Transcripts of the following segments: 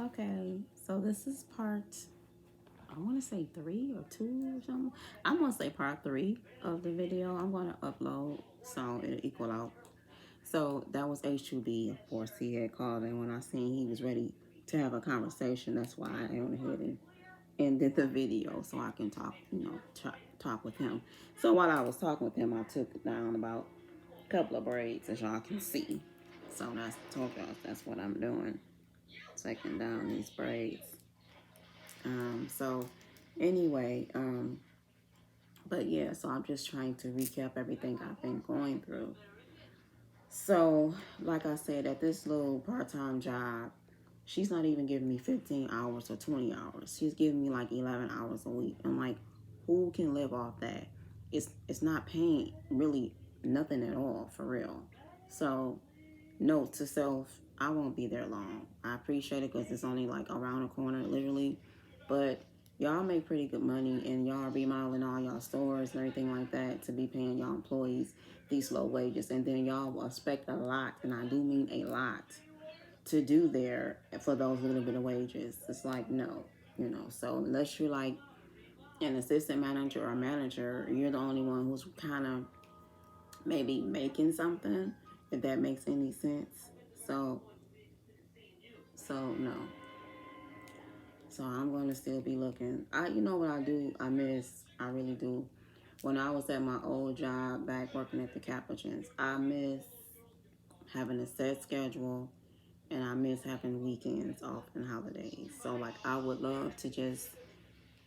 Okay, so this is part, I want to say 3 or 2 or something. I'm going to say part 3 of the video. I'm going to upload so it'll equal out. So that was H2B. Of course, he had called, and when I seen he was ready to have a conversation, that's why I went ahead and ended the video so I can talk, talk with him. So while I was talking with him, I took down about a couple of braids, as y'all can see. So that's told y'all that's what I'm doing, taking down these braids. So anyway, but yeah, so I'm just trying to recap everything I've been going through. So, like I said, at this little part-time job, she's not even giving me 15 hours or 20 hours. She's giving me like 11 hours a week. I'm like, who can live off that? It's not paying really nothing at all, for real. So, note to self, I won't be there long. I appreciate it because it's only like around the corner, literally. But y'all make pretty good money, and y'all remodeling all y'all stores and everything like that to be paying y'all employees these low wages. And then y'all will expect a lot, and I do mean a lot, to do there for those little bit of wages. It's like, no, So unless you're like an assistant manager or a manager, you're the only one who's kind of maybe making something, if that makes any sense. So no. So I'm going to still be looking. You know what I do? I really do. When I was at my old job back working at the Capuchins, I miss having a set schedule, and I miss having weekends off and holidays. So like I would love to just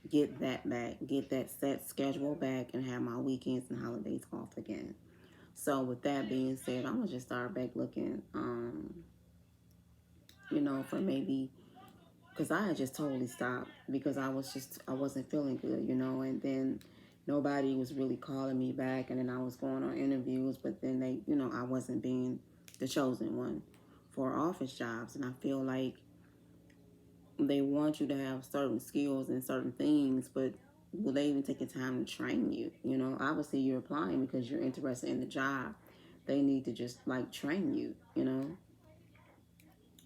get that back, get that set schedule back, and have my weekends and holidays off again. So with that being said, I'm gonna just start back looking, for maybe, because I had just totally stopped because I wasn't feeling good, and then nobody was really calling me back, and then I was going on interviews, but then they, I wasn't being the chosen one for office jobs, and I feel like they want you to have certain skills and certain things, but will they even take the time to train you? Obviously you're applying because you're interested in the job. They need to just like train you.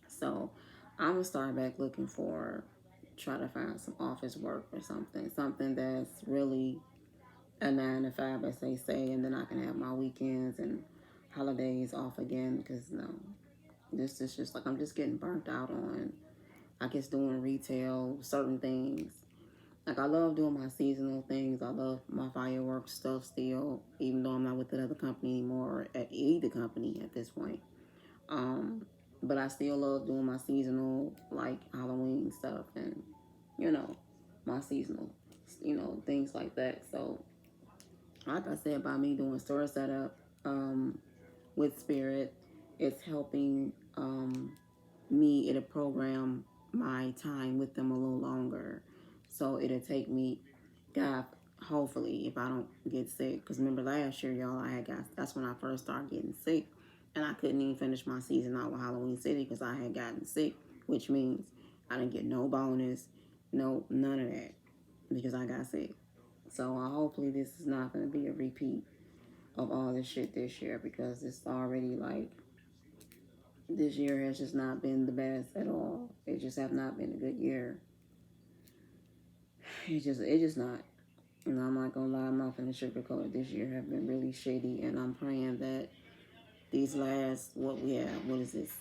So I'm gonna start back looking for, try to find some office work or something that's really a 9 to 5, as they say, and then I can have my weekends and holidays off again. Because no, this is just like I'm just getting burnt out on, I guess, doing retail, certain things. Like I love doing my seasonal things. I love my fireworks stuff still, even though I'm not with another company anymore, at either company at this point. Um, but I still love doing my seasonal, like Halloween stuff, and you know, my seasonal, things like that. So, like I said, by me doing store setup, with Spirit, it's helping, me. It'll program my time with them a little longer, so it'll take me, God, hopefully, if I don't get sick. Because remember last year, y'all, that's when I first started getting sick. And I couldn't even finish my season out with Halloween City because I had gotten sick, which means I didn't get no bonus, none of that, because I got sick. So hopefully this is not going to be a repeat of all this shit this year, because it's already like, this year has just not been the best at all. It just have not been a good year. It just not. And I'm not gonna lie, I'm not gonna sugarcoat it. This year have been really shady, and I'm praying that these last, what we have, what is this?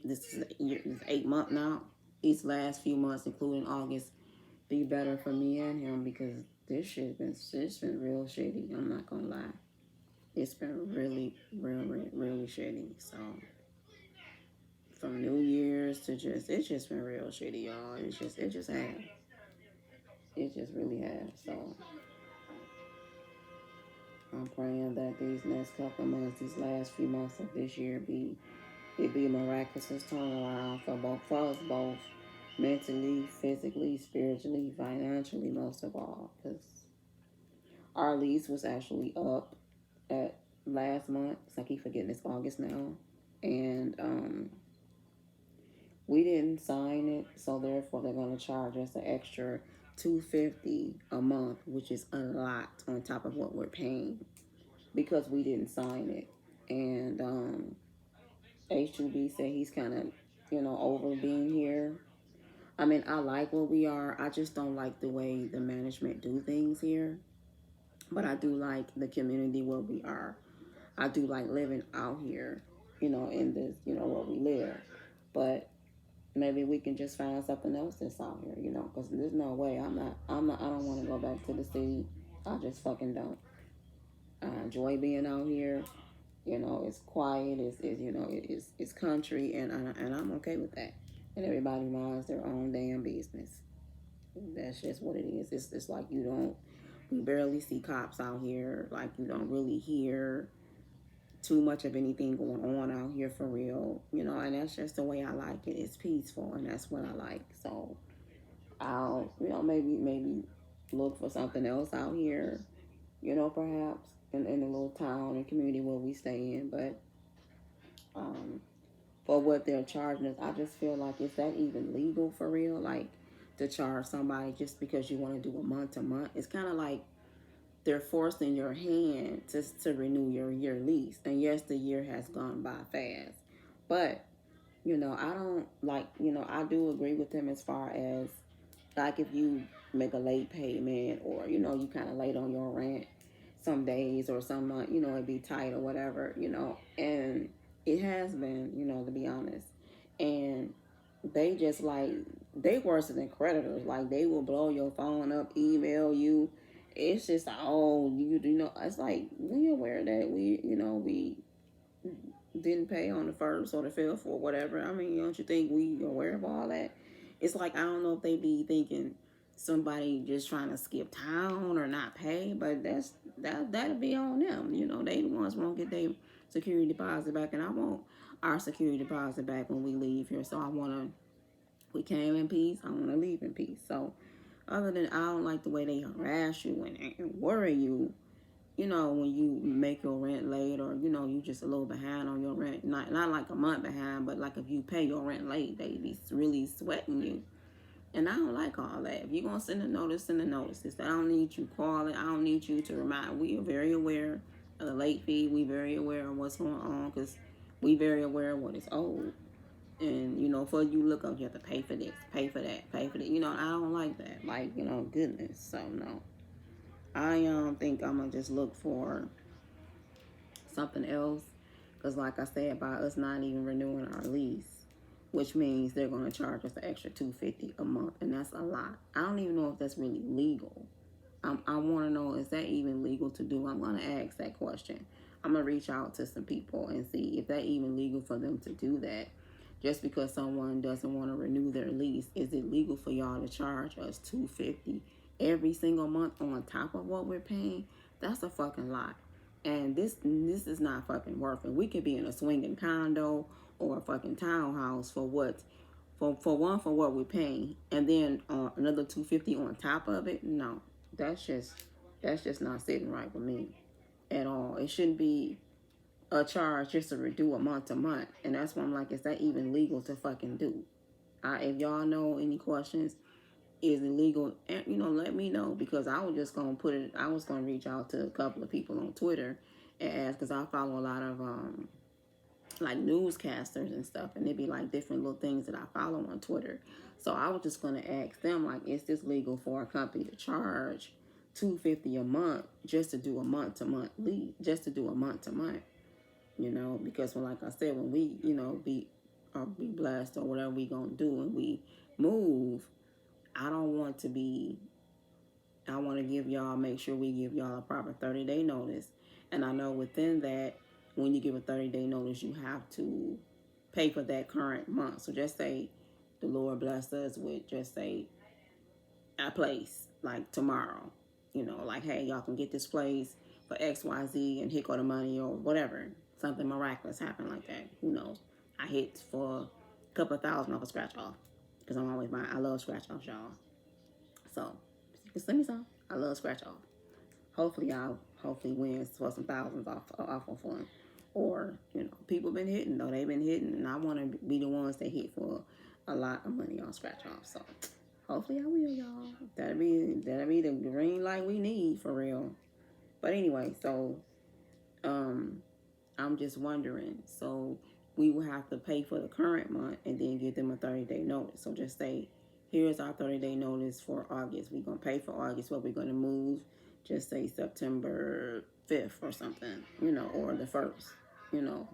This is year, this is 8 month now. These last few months, including August, be better for me and him, because this shit it's been real shady. I'm not gonna lie, it's been really, really, really shady. So from New Year's to it's just been real shady, y'all. It just really has. So I'm praying that these next couple of months, these last few months of this year, be a miraculous turnaround for us both, mentally, physically, spiritually, financially, most of all. Because our lease was actually up at last month. So I keep forgetting it's August now, and we didn't sign it, so therefore they're going to charge us an extra $250 a month, which is a lot on top of what we're paying, because we didn't sign it. And H2B said he's kind of, over being here. I mean, I like where we are. I just don't like the way the management do things here. But I do like the community where we are. I do like living out here, in this, where we live. But maybe we can just find something else that's out here, because there's no way. I don't want to go back to the city. I just fucking don't. I enjoy being out here. It's quiet. It's country, and I'm okay with that. And everybody minds their own damn business. That's just what it is. It's like we barely see cops out here. Like you don't really hear too much of anything going on out here for real. And that's just the way I like it. It's peaceful, and that's what I like. So I'll, maybe look for something else out here. Perhaps in the little town and community where we stay in, but um, for what they're charging us. I just feel like, is that even legal for real? Like to charge somebody just because you want to do a month to month? It's kind of like they're forcing your hand to renew your year lease. And yes, the year has gone by fast, but I don't like. I do agree with them as far as like if you make a late payment or you kind of late on your rent some days or some month, it'd be tight or whatever, and it has been, to be honest. And they just like, they worse than creditors. Like they will blow your phone up, email you. It's just like, oh, it's like, we aware that we didn't pay on the first or the fifth or whatever. I mean, don't you think we aware of all that? It's like, I don't know if they be thinking somebody just trying to skip town or not pay, but that'll be on them. They the ones won't get their security deposit back, and I want our security deposit back when we leave here. So we came in peace. I want to leave in peace. So other than, I don't like the way they harass you and worry you, when you make your rent late, or you just a little behind on your rent, not like a month behind, but like if you pay your rent late, they be really sweating you. And I don't like all that. If you're gonna send a notice, send a notice. I don't need you calling. I don't need you to remind. We are very aware of the late fee. We very aware of what's going on, because we very aware of what is owed. And for you look up, you have to pay for this, pay for that, pay for that. I don't like that. Like, goodness. So no, I think I'm gonna just look for something else, because like I said, by us not even renewing our lease, which means they're gonna charge us an extra $250 a month, and that's a lot. I don't even know if that's really legal. I want to know, is that even legal to do? I'm gonna ask that question. I'm gonna reach out to some people and see if that even legal for them to do that. Just because someone doesn't want to renew their lease, is it legal for y'all to charge us $250 every single month on top of what we're paying? That's a fucking lot. And this is not fucking worth it. We could be in a swinging condo or a fucking townhouse for what, for what we're paying, and then another $250 on top of it. No, that's just not sitting right with me at all. It shouldn't be a charge just to redo a month to month, and that's why I'm like, is that even legal to fucking do? If y'all know any questions, is it legal? And let me know, because I was just gonna put it. I was gonna reach out to a couple of people on Twitter and ask, because I follow a lot of like newscasters and stuff, and it'd be like different little things that I follow on Twitter. So I was just gonna ask them, like, is this legal for a company to charge $250 a month just to do a month to month leave, just to do a month to month? Because like I said, when we be blessed or whatever we gonna do and we move, I don't want to be. I want to make sure we give y'all a proper 30-day notice. And I know within that, when you give a 30-day notice, you have to pay for that current month. So just say the Lord blessed us with, just say, a place like tomorrow. Like, hey, y'all can get this place for XYZ, and here go the money or whatever. Something miraculous happened like that. Who knows? I hit for a couple of thousand off a scratch off, because I'm always buying. I love scratch offs, y'all. So just send me some. I love scratch off. Hopefully y'all win for some thousands off of one. Or, people been hitting though. They've been hitting, and I want to be the ones that hit for a lot of money on scratch off. So hopefully I will, y'all. That'll be the green light we need for real. But anyway, so I'm just wondering. So we will have to pay for the current month and then give them a 30-day notice. So just say here's our 30-day notice for August. We're going to pay for August, but we're going to move, just say September 5th or something, or the 1st, you know,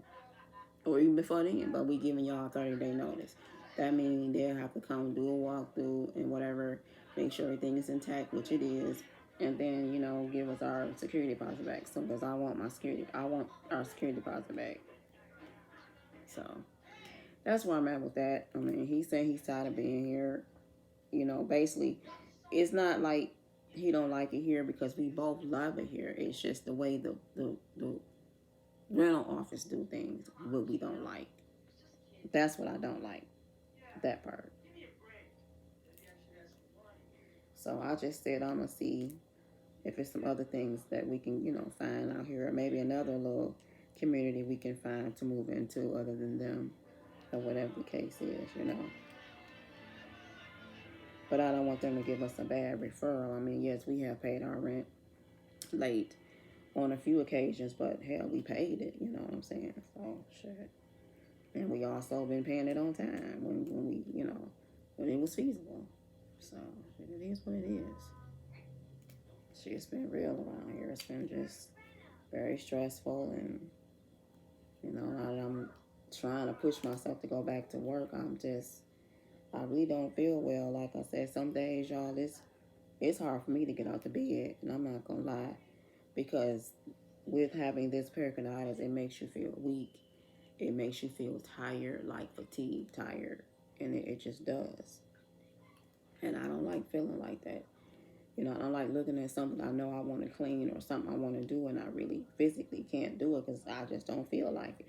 or even before then, but we giving y'all a 30-day notice. That means they'll have to come do a walkthrough and whatever, make sure everything is intact, which it is, and then, give us our security deposit back. So, because I want our security deposit back. So, that's where I'm at with that. I mean, he said he's tired of being here. Basically, it's not like he don't like it here because we both love it here. It's just the way the rental office do things, what we don't like. That's what I don't like, that part. So I just said I'm gonna see if it's some other things that we can, find out here, or maybe another little community we can find to move into other than them, or whatever the case is. But I don't want them to give us a bad referral. I mean, yes, we have paid our rent late on a few occasions, but hell, we paid it. You know what I'm saying? So shit. And we also been paying it on time when we, when it was feasible. So it is what it is. Shit's been real around here. It's been just very stressful, and now that I'm trying to push myself to go back to work, I really don't feel well. Like I said, some days, y'all, it's hard for me to get out of bed, and I'm not gonna lie, because with having this pericarditis, it makes you feel weak. It makes you feel tired, like fatigued, tired, and it just does. And I don't like feeling like that. I don't like looking at something I know I want to clean or something I want to do, and I really physically can't do it because I just don't feel like it.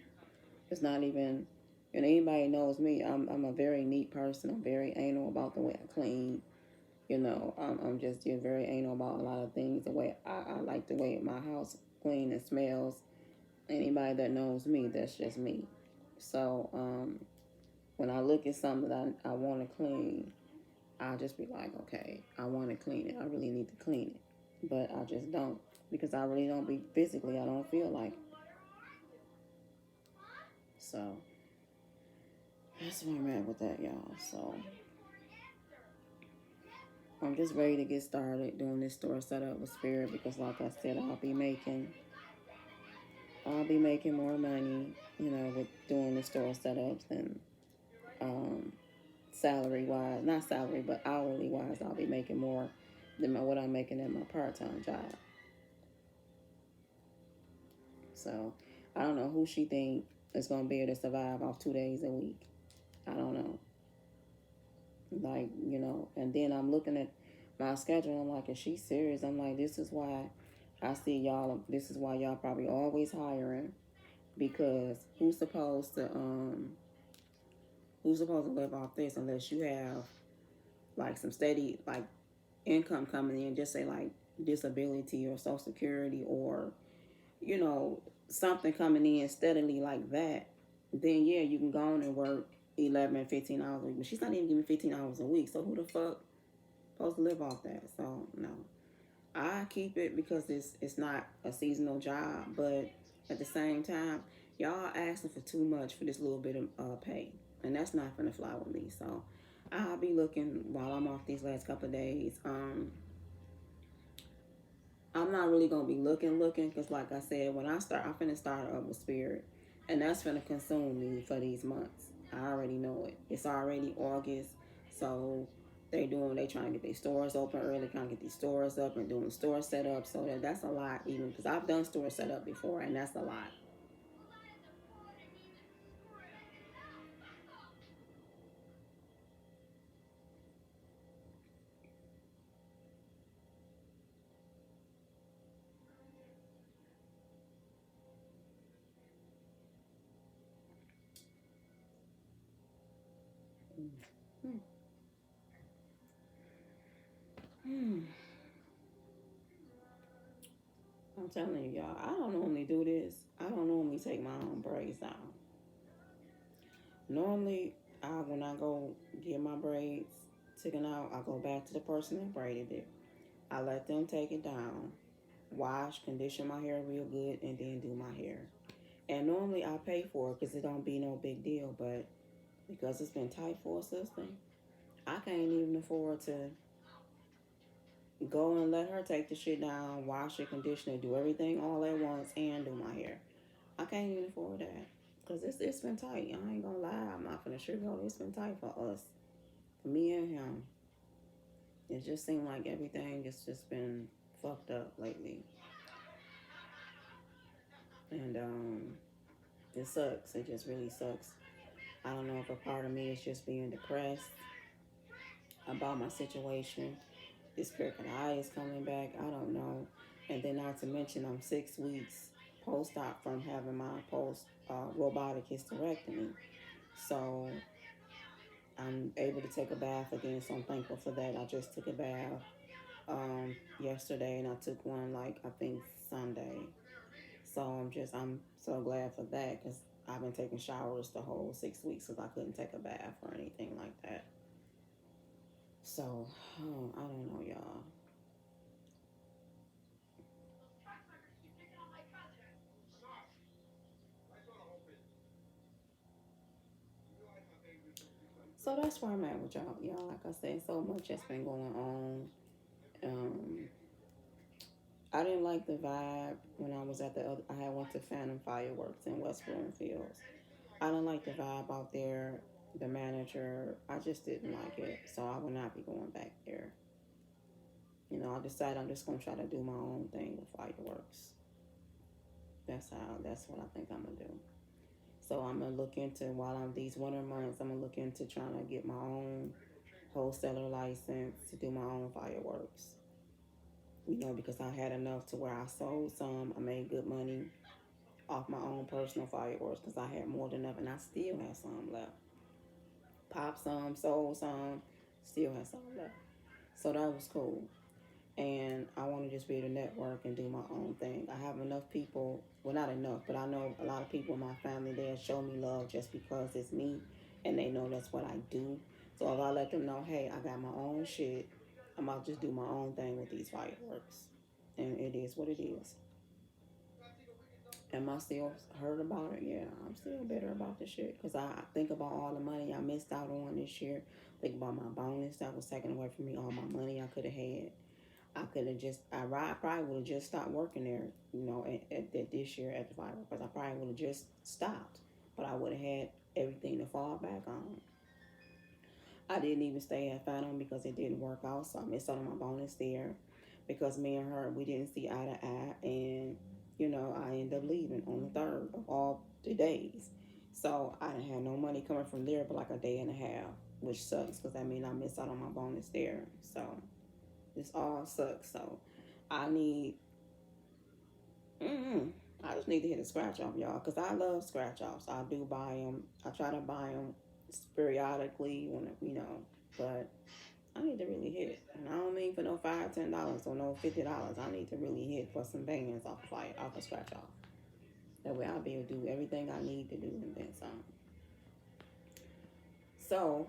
It's not even, and anybody knows me, I'm a very neat person. I'm very anal about the way I clean. I'm just very anal about a lot of things. The way I like the way my house clean and smells. Anybody that knows me, that's just me. So when I look at something that I want to clean, I'll just be like, okay, I want to clean it. I really need to clean it. But I just don't, because I really don't be physically, I don't feel like it. So that's where I'm at with that, y'all. So I'm just ready to get started doing this store setup with Spirit, because like I said, I'll be making more money, with doing the store setups than salary wise, not salary, but hourly wise, I'll be making more than what I'm making at my part-time job. So I don't know who she think is gonna be able to survive off 2 days a week. I don't know. Like, and then I'm looking at my schedule, I'm like, is she serious? I'm like, this is why y'all probably always hiring, because who's supposed to live off this unless you have like some steady like income coming in, just say like disability or social security, or something coming in steadily like that. Then yeah, you can go on and work 11 15 hours a week, but she's not even giving 15 hours a week, so who the fuck supposed to live off that? So no, I keep it because it's not a seasonal job, but at the same time, y'all asking for too much for this little bit of pay, and that's not gonna fly with me. So I'll be looking while I'm off these last couple of days. I'm not really gonna be looking, because like I said, when I'm finna start up with Spirit, and that's finna consume me for these months. I already know it. It's already August, so they trying to get their stores open early, trying to get these stores up and doing store setup. So that's a lot, even because I've done store setup before, and that's a lot. Hmm. Hmm. I'm telling you, y'all, I don't normally do this. I don't normally take my own braids out. Normally, when I go get my braids taken out, I go back to the person that braided it. I let them take it down, wash, condition my hair real good, and then do my hair. And normally I pay for it because it don't be no big deal, but because it's been tight for a system, I can't even afford to go and let her take the shit down, wash it, condition it, do everything all at once, and do my hair. I can't even afford that. Because it's been tight. I ain't gonna lie. I'm not gonna sugarcoat. It's been tight for us. For me and him. It just seemed like everything has just been fucked up lately. And it sucks. It just really sucks. I don't know if a part of me is just being depressed about my situation. This crooked eye is coming back. I don't know. And then not to mention I'm 6 weeks post-op from having my post robotic hysterectomy. So I'm able to take a bath again. So I'm thankful for that. I just took a bath yesterday, and I took one like I think Sunday. So I'm so glad for that because I've been taking showers the whole 6 weeks because I couldn't take a bath or anything like that. So I don't know, y'all. So that's where I'm at with y'all. Y'all, like I said, so much has been going on. Um, I didn't like the vibe when I was at the other. I had went to Phantom Fireworks in West Bloomfield. I didn't like the vibe out there. The manager, I just didn't like it. So I will not be going back there. You know, I decided I'm just gonna try to do my own thing with fireworks. That's what I think I'm gonna do. So I'm gonna look into while I'm these winter months. I'm gonna look into trying to get my own wholesaler license to do my own fireworks. You know, because I had enough to where I sold some. I made good money off my own personal fireworks because I had more than enough, and I still have some left. Pop some, sold some, still have some left. So that was cool. And I want to just be able to network and do my own thing. I have enough people, well, not enough, but I know a lot of people in my family that show me love just because it's me and they know that's what I do. So if I let them know, hey, I got my own shit, I'm about to just do my own thing with these fireworks. And it is what it is. Am I still hurt about it? Yeah, I'm still bitter about the shit because I think about all the money I missed out on this year. Think about my bonus that was taken away from me, all my money I could have had. I could have just, I probably would have just stopped working there, you know, at this year at the fire because I probably would have just stopped. But I would have had everything to fall back on. I didn't even stay at Phantom because it didn't work out, so I missed out on my bonus there because me and her, we didn't see eye to eye, and, you know, I ended up leaving on the third of all the days. So I didn't have no money coming from there but like a day and a half, which sucks because that means I missed out on my bonus there. So this all sucks. So I need, mm, I just need to hit a scratch off, y'all, because I love scratch offs. I do buy them. I try to buy them periodically when you know, but I need to really hit. And I don't mean for no $5, $10 or no $50. I need to really hit for some bands off a fire, off a scratch off. That way I'll be able to do everything I need to do and then some. So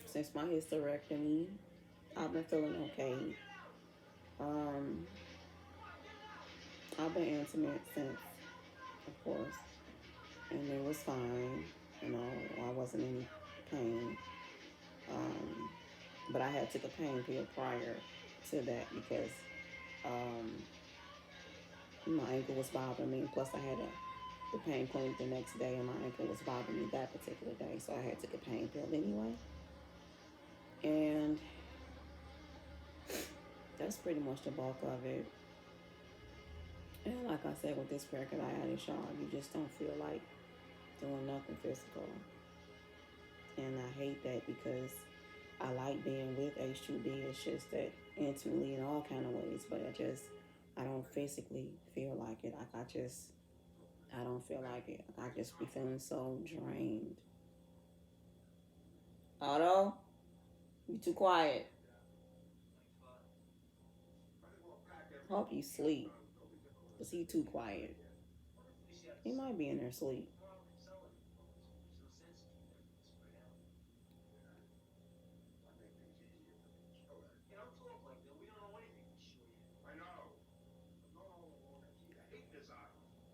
since my hysterectomy, I've been feeling okay. Um, I've been intimate since, of course, and it was fine. You know, I wasn't in pain. Um, but I had took a pain pill prior to that because um, my ankle was bothering me. Plus, I had the pain clinic the next day, and my ankle was bothering me that particular day, so I had took a pain pill anyway. And that's pretty much the bulk of it. And like I said, with this pericarditis, y'all, you just don't feel like doing nothing physical. And I hate that because I like being with H2B. It's just that intimately in all kind of ways, but I don't physically feel like it. I don't feel like it. I just be feeling so drained. Otto, you too quiet. Hope you sleep. Cause he too quiet. He might be in there asleep.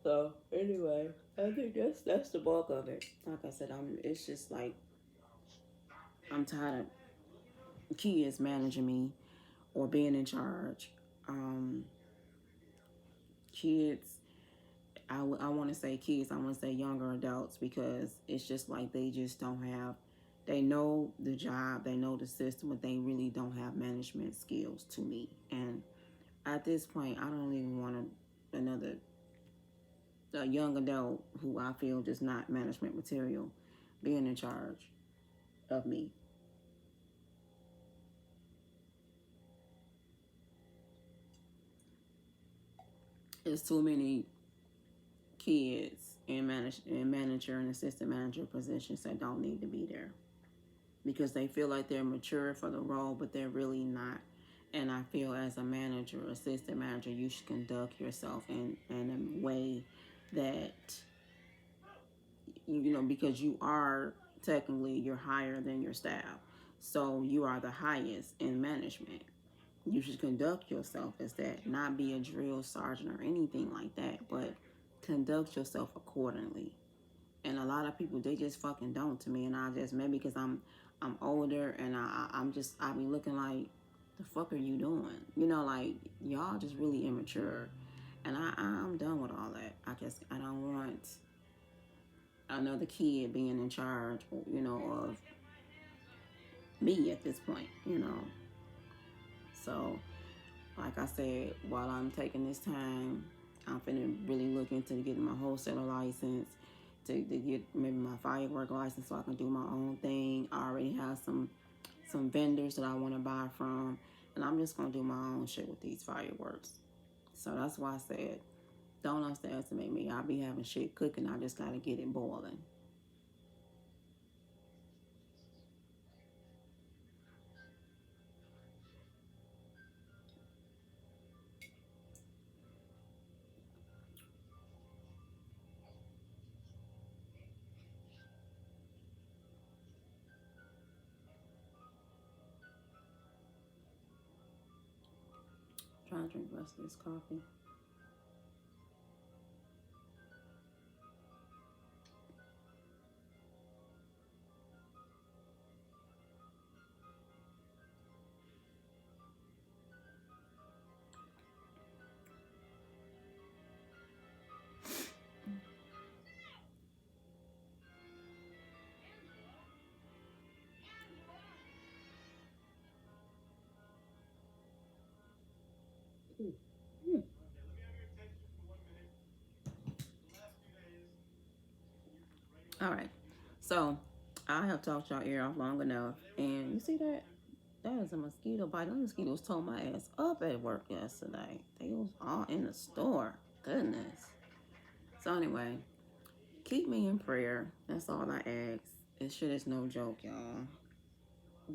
So anyway, I think that's the bulk of it. Like I said, it's just like I'm tired of kids managing me or being in charge. Um, kids, I want to say kids, I want to say younger adults, because it's just like they just don't have, they know the job, they know the system, but they really don't have management skills to me. And at this point, I don't even want another a young adult who I feel just not management material being in charge of me. There's too many kids in manager and assistant manager positions that don't need to be there because they feel like they're mature for the role, but they're really not. And I feel as a manager, assistant manager, you should conduct yourself in a way that, you know, because you are technically, you're higher than your staff. So you are the highest in management. You should conduct yourself as that, not be a drill sergeant or anything like that, but conduct yourself accordingly. And a lot of people, they just fucking don't to me. And I just, maybe because I'm older and I be looking like, the fuck are you doing? You know, like, y'all just really immature. And I'm done with all that. I just, I don't want another kid being in charge, you know, of me at this point, you know. So, like I said, while I'm taking this time, I'm finna really look into getting my wholesaler license, to get maybe my firework license so I can do my own thing. I already have some vendors that I want to buy from, and I'm just gonna do my own shit with these fireworks. So that's why I said, don't underestimate me. I'll be having shit cooking. I just gotta get it boiling. Trying to drink the rest of this coffee. All right. So I have talked y'all ear off long enough, and you see that? That is a mosquito bite. Those mosquitoes tore my ass up at work yesterday. They was all in the store. Goodness. So anyway, keep me in prayer. That's all I ask. This shit is no joke, y'all.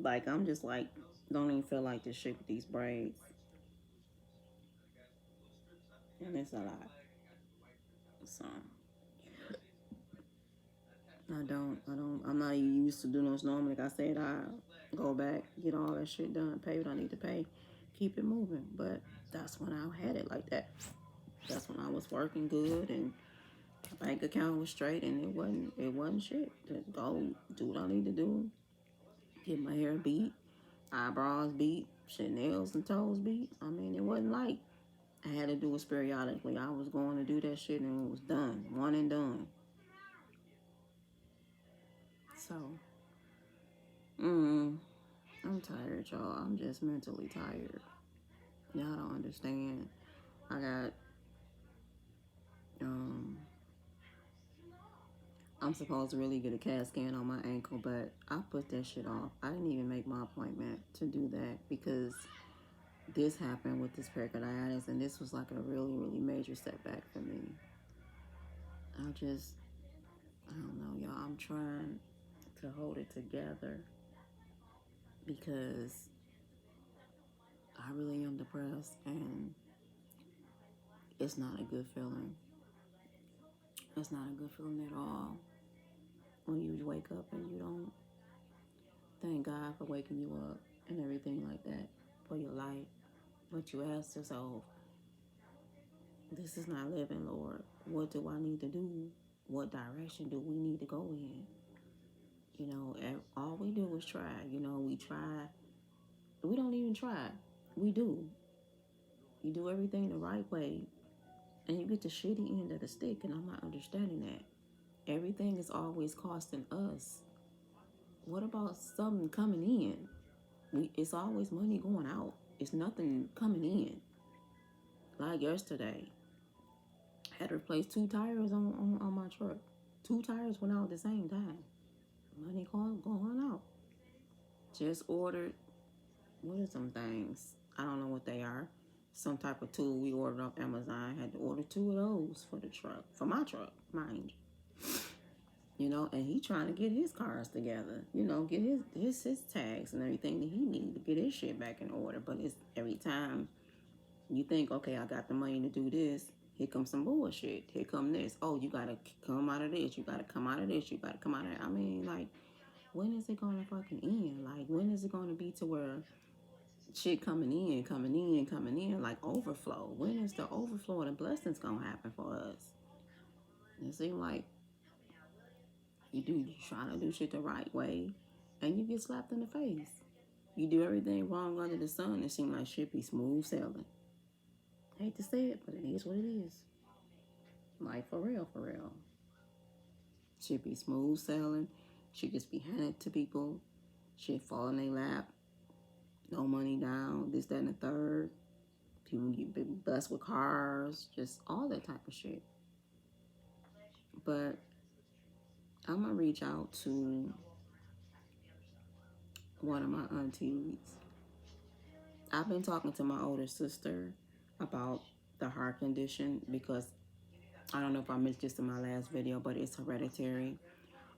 Like, I'm just like, don't even feel like this shit with these braids. And it's a lot. So I'm not even used to doing this normally. Like I said, I go back, get all that shit done, pay what I need to pay, keep it moving. But that's when I had it like that. That's when I was working good and my bank account was straight, and it wasn't shit. Just go do what I need to do, get my hair beat, eyebrows beat, shit, nails and toes beat. I mean, it wasn't like I had to do it periodically. I was going to do that shit and it was done, one and done. So, I'm tired, y'all. I'm just mentally tired. Y'all don't understand. I got, um, I'm supposed to really get a CAT scan on my ankle, but I put that shit off. I didn't even make my appointment to do that because this happened with this pericarditis, and this was like a really, really major setback for me. I don't know, y'all. I'm trying to hold it together because I really am depressed, and it's not a good feeling. It's not a good feeling at all when you wake up and you don't thank God for waking you up and everything like that for your life. But you ask yourself, this is not living, Lord. What do I need to do? What direction do we need to go in? You know, all we do is try. You know, we try. We don't even try. We do. You do everything the right way, and you get the shitty end of the stick, and I'm not understanding that. Everything is always costing us. What about something coming in? It's always money going out. It's nothing coming in. Like yesterday, I had to replace 2 tires on my truck. 2 tires went out at the same time. Money going out. Just ordered, what are some things? I don't know what they are. Some type of tool we ordered off Amazon. I had to order 2 of those for the truck. For my truck, mind you. You know, and he trying to get his cars together. You know, get his tags and everything that he needs to get his shit back in order. But it's every time you think, okay, I got the money to do this. Here comes some bullshit. Here come this. Oh, you gotta come out of this. You gotta come out of this. You gotta come out of that. I mean, like, when is it gonna fucking end? Like, when is it gonna be to where shit coming in, like overflow? When is the overflow and the blessings gonna happen for us? It seems like you trying to do shit the right way, and you get slapped in the face. You do everything wrong under the sun. It seems like shit be smooth sailing. Hate to say it, but it is what it is. Like, for real, for real. Shit be smooth sailing. Shit just be handed to people. Shit fall in their lap. No money down. This, that, and the third. People get blessed with cars. Just all that type of shit. But I'm going to reach out to one of my aunties. I've been talking to my older sister about the heart condition because I don't know if I mentioned this in my last video, but it's hereditary.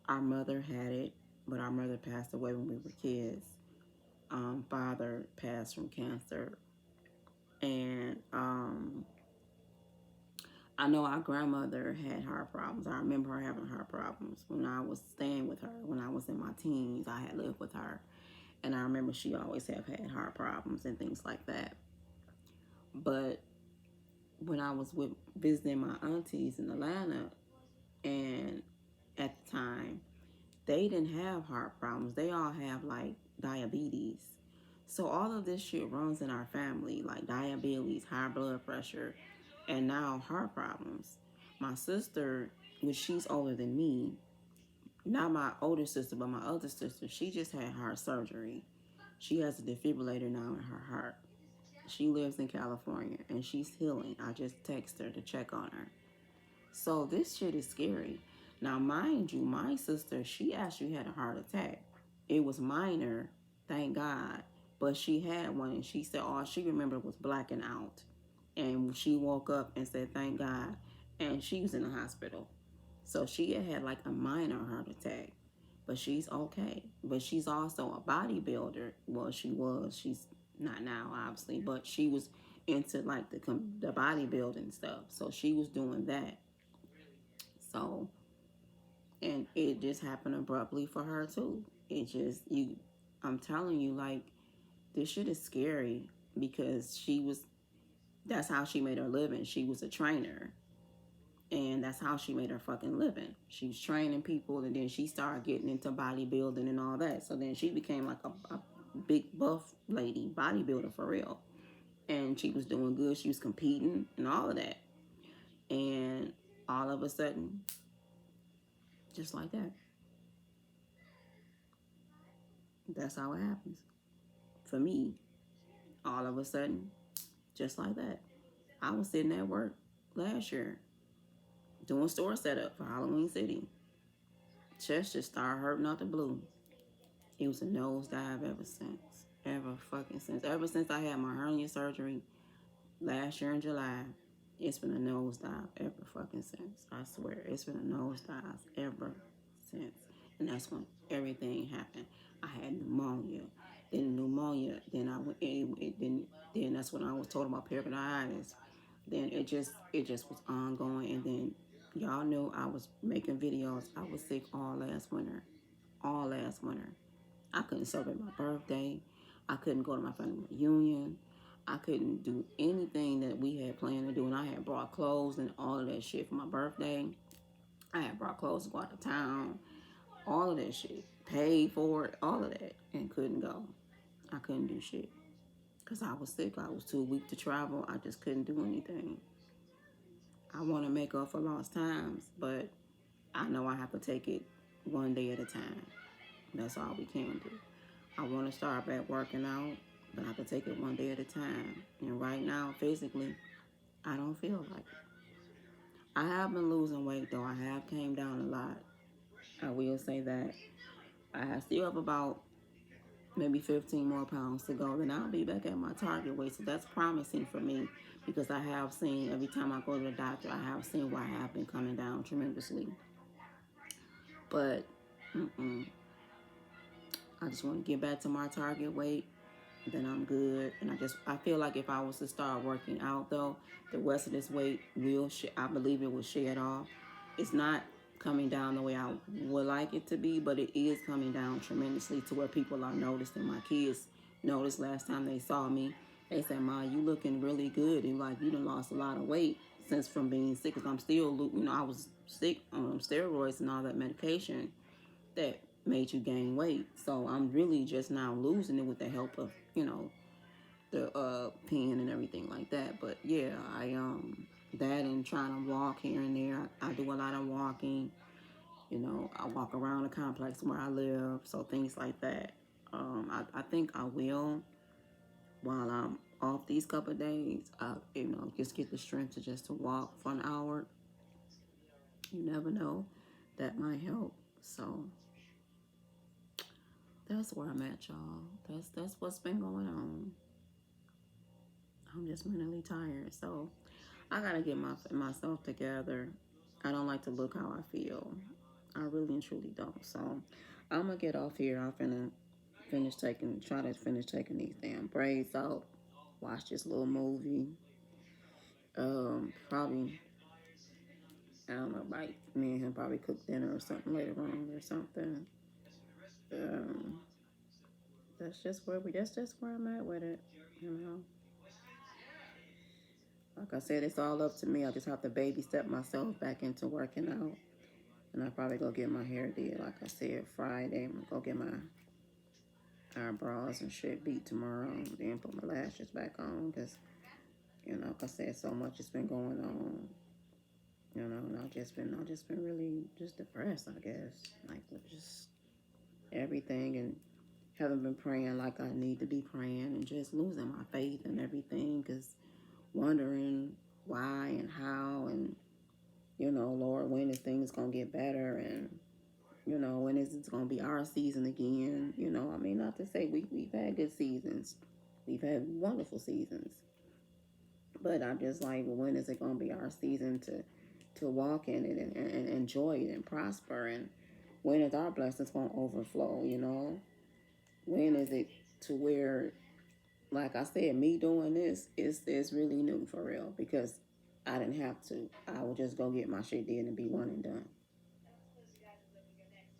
Our mother had it, but our mother passed away when we were kids. Father passed from cancer. And I know our grandmother had heart problems. I remember her having heart problems when I was staying with her. When I was in my teens, I had lived with her. And I remember she always had heart problems and things like that. But when I was visiting my aunties in Atlanta, and at the time, they didn't have heart problems. They all have like diabetes. So all of this shit runs in our family, like diabetes, high blood pressure, and now heart problems. My sister, which she's older than me, not my older sister, but my other sister, she just had heart surgery. She has a defibrillator now in her heart. She lives in California and she's healing. I just text her to check on her. So this shit is scary. Now, mind you, my sister, she actually had a heart attack. It was minor, thank God. But she had one, and she said all she remembered was blacking out. And she woke up and said, thank God. And she was in the hospital. So she had like a minor heart attack. But she's okay. But she's also a bodybuilder. Well, she was. She's not now, obviously. But she was into like the bodybuilding stuff. So she was doing that. So, and it just happened abruptly for her too. It just, I'm telling you, like, this shit is scary because that's how she made her living. She was a trainer, and that's how she made her fucking living. She was training people, and then she started getting into bodybuilding and all that. So then she became like a big buff lady, bodybuilder for real. And she was doing good. She was competing and all of that. And all of a sudden, just like that. That's how it happens. For me, all of a sudden, just like that. I was sitting at work last year doing store setup for Halloween City. Chest just started hurting out the blue. It was a nosedive ever since. Ever fucking since. Ever since I had my hernia surgery last year in July, it's been a nosedive ever fucking since. I swear, it's been a nosedive ever since. And that's when everything happened. I had pneumonia. Then I went. Then that's when I was told about pericarditis. Then it just was ongoing. And then y'all knew I was making videos. I was sick all last winter. I couldn't celebrate my birthday. I couldn't go to my family reunion. I couldn't do anything that we had planned to do. And I had brought clothes and all of that shit for my birthday. I had brought clothes to go out of town. all of that shit, paid for it, all of that, and couldn't go. I couldn't do shit because I was sick. I was too weak to travel. I just couldn't do anything. I want to make up for lost times, but I know I have to take it one day at a time. That's all we can do. I want to start back working out, but I have to take it one day at a time. And right now, physically, I don't feel like it. I have been losing weight though. I have came down a lot. I will say that. Still have about maybe 15 more pounds to go. Then I'll be back at my target weight. So that's promising for me because I have seen every time I go to the doctor, I have seen where I have been coming down tremendously. But I just want to get back to my target weight. Then I'm good. And I feel like if I was to start working out though, the rest of this weight I believe it will shed off. It's not coming down the way I would like it to be, but it is coming down tremendously to where people are noticing. My kids noticed last time they saw me. They said, "Ma, you looking really good. And like, you done lost a lot of weight since from being sick." Because I'm still, I was sick on steroids and all that medication that made you gain weight. So I'm really just now losing it with the help of, the pen and everything like that. But yeah, that and trying to walk here and there. I do a lot of walking. I walk around the complex where I live, so things like that. I think I will while I'm off these couple of days. Just get the strength to walk for an hour. You never know, that might help. So that's where I'm at, y'all. That's what's been going on. I'm just mentally tired, so I gotta get myself together. I don't like to look how I feel. I really and truly don't. So I'm gonna get off here. I'm finna try to finish taking these damn braids out. Watch this little movie. Probably I don't know. Like me and him probably cook dinner or something later on or something. Um, that's just where I'm at with it. You know. Like I said, it's all up to me. I just have to baby step myself back into working out. And I'll probably go get my hair did. Like I said, Friday. I'm going to go get my eyebrows and shit beat tomorrow. Then put my lashes back on. Because, like I said, so much has been going on. And I've just been really just depressed, I guess. Like, with just everything. And haven't been praying like I need to be praying. And just losing my faith and everything. Because wondering why and how and Lord, when is things gonna get better, and when is it gonna be our season again? I mean, not to say we've had good seasons, we've had wonderful seasons, but I'm just like, well, when is it gonna be our season to walk in it and enjoy it and prosper, and when is our blessings gonna overflow? When is it to where, like I said, me doing this is really new for real because I didn't have to. I would just go get my shit did and be one and done.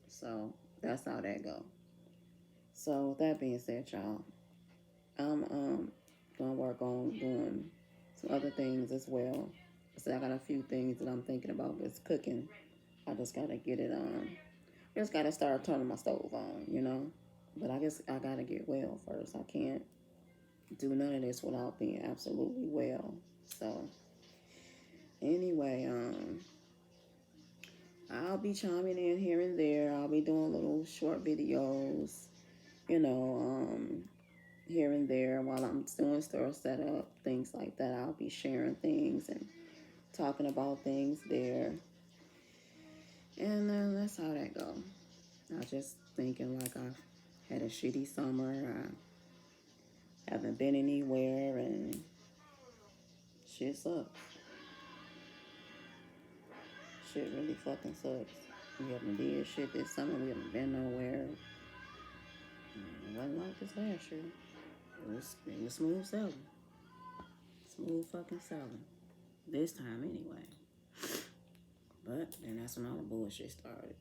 So that's how that go. So with that being said, y'all, I'm gonna work on doing some other things as well. So I got a few things that I'm thinking about. It's cooking. I just gotta get it on. I just gotta start turning my stove on. But I guess I gotta get well first. I can't do none of this without being absolutely well. So anyway, I'll be chiming in here and there. I'll be doing little short videos, you know, um, here and there while I'm doing store setup, things like that. I'll be sharing things and talking about things there. And that's how that go. I just thinking like I've had a shitty summer. I haven't been anywhere and shit sucks. Shit really fucking sucks. We haven't did shit this summer. We haven't been nowhere. It wasn't like this last year. It was smooth sailing. Smooth fucking sailing. This time anyway. But then that's when all the bullshit started.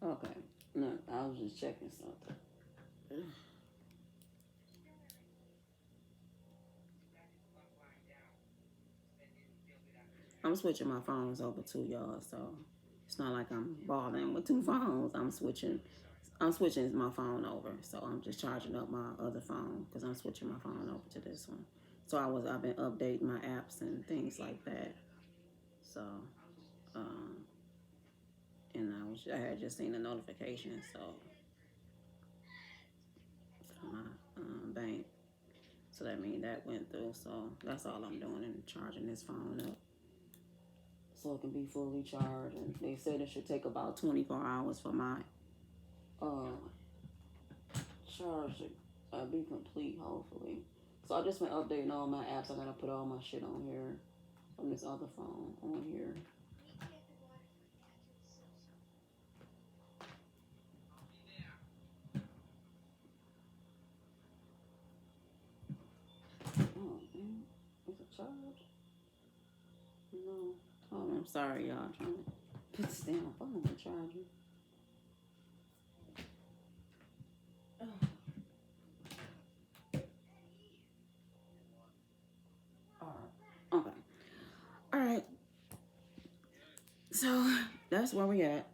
Okay. No, I was just checking something. I'm switching my phones over too, y'all. So it's not like I'm balling with two phones. I'm switching. I'm switching my phone over. So I'm just charging up my other phone because I'm switching my phone over to this one. So I've been updating my apps and things like that. So, um, and I had just seen a notification. So from my bank. So that means that went through. So that's all I'm doing and charging this phone up so it can be fully charged. And they said it should take about 24 hours for my uh, charge to be complete, hopefully. So I just been updating all my apps. I gotta put all my shit on here from this other phone on here. Oh, man. Is it charged? No. Oh, I'm sorry, y'all. I'm trying to put this damn phone on the charger. Okay. All right. So that's where we at.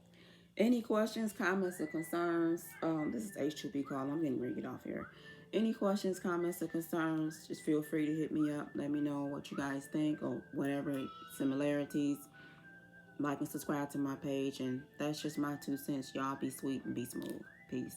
Any questions, comments, or concerns? This is H2B call. I'm getting ready to get off here. Any questions, comments, or concerns? Just feel free to hit me up. Let me know what you guys think or whatever similarities. Like and subscribe to my page. And that's just my 2 cents. Y'all be sweet and be smooth. Peace.